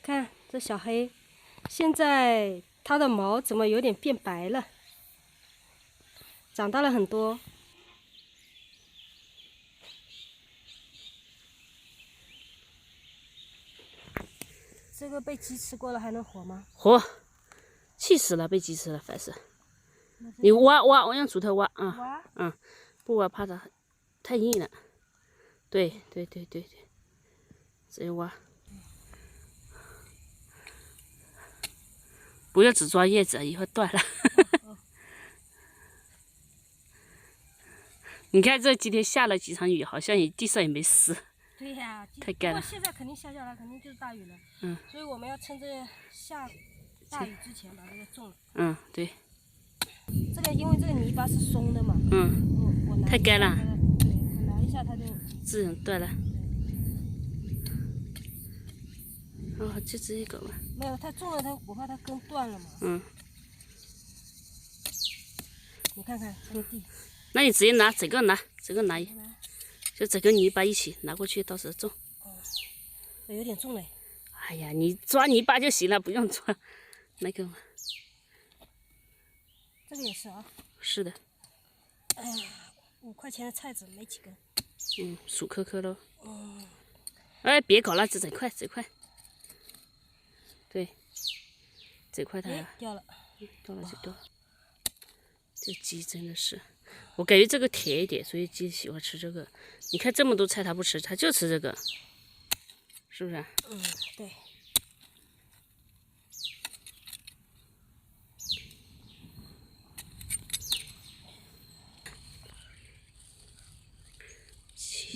看这小黑，现在它的毛怎么有点变白了？长大了很多。这个被鸡吃过了还能活吗？活，气死了，被鸡吃了，烦死。你挖，我用锄头挖啊。挖？嗯，不挖怕它太硬了。对，直接挖。不要只抓叶子，一会儿断了。你看这几天下了几场雨，好像地上也没湿。对呀，太干了。不过现在肯定下来，肯定就是大雨了。嗯。所以我们要趁这个下大雨之前把这个种了。嗯，对。这个因为这个泥巴是松的嘛。我拿太干了。对，我拿一下它就自然断了。哦，就这一个嘛。没有，它种了它，我怕它根断了嘛。你看看这个地。那你直接拿这个拿，就整个泥巴一起拿过去，到时候种。有点重嘞。哎呀，你抓泥巴就行了，不用抓那个嘛。这个也是啊。是的。哎呀，5块钱的菜籽没几根。数颗颗喽。哎，别搞了，这块。对，这块它掉了。掉了就掉了。这鸡真的是，我感觉这个甜一点，所以鸡喜欢吃这个。你看这么多菜它不吃，它就吃这个，是不是？对。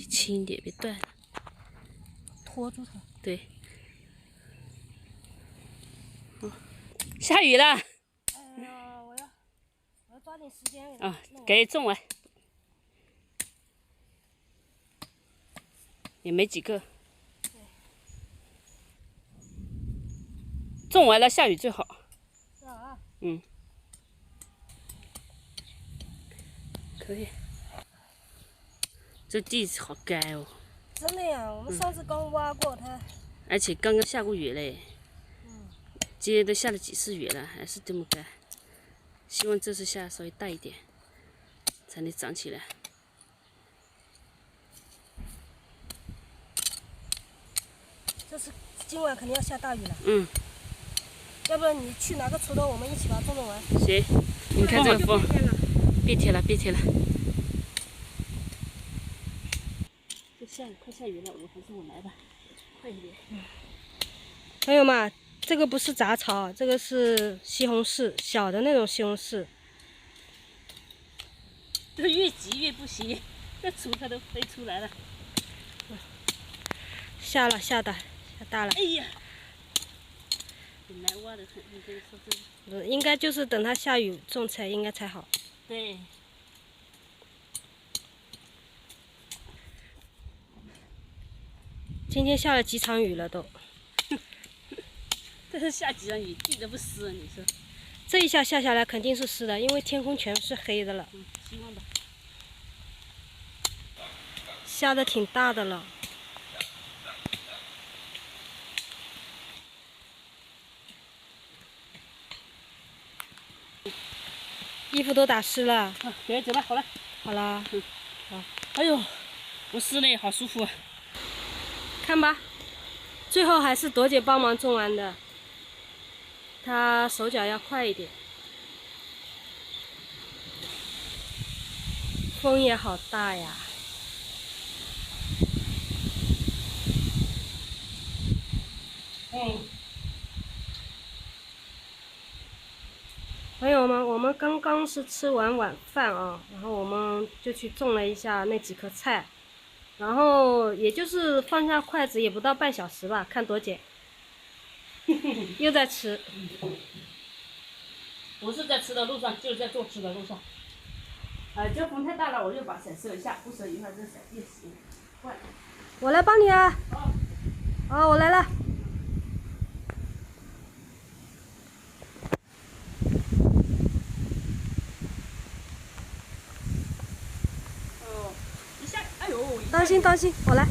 轻一点，别断了。拖住它。对。下雨了。哎呀，我要抓紧时间。给种完。也没几个。种完了下雨最好。是啊。可以。这地好干哦。真的呀，我们上次刚挖过它。而且刚刚下过雨嘞。今天都下了几次雨了，还是这么干。希望这次下的稍微大一点，才能长起来。这次今晚肯定要下大雨了。要不然你去拿个锄头，我们一起把它种完。行。你看这个风，变天了。快下雨了，还是我来吧，快一点。朋友们，这个不是杂草，这个是西红柿，小的那种西红柿。这越急越不行，这锄头都飞出来了。下大了。哎呀，很难挖的很，你这个说真的。应该就是等它下雨种菜应该才好。对。今天下了几场雨了都。这是下几场雨，地都不湿，你说？这一下下来肯定是湿的，因为天空全是黑的了。希望吧。下的挺大的了。衣服都打湿了。给走吧，好了。好啦。好。哎呦，不湿嘞，好舒服。看吧，最后还是朵姐帮忙种完的。她手脚要快一点。风也好大呀。朋友们，我们刚刚是吃完晚饭啊，然后我们就去种了一下那几棵菜，然后也就是放下筷子也不到半小时吧，看朵姐又在吃。不是在吃的路上，就是在做吃的路上。这风太大了，我就把伞收一下，不收一会儿这伞变形坏了。我来帮你啊。好，我来了。一下，哎呦！当心，我来。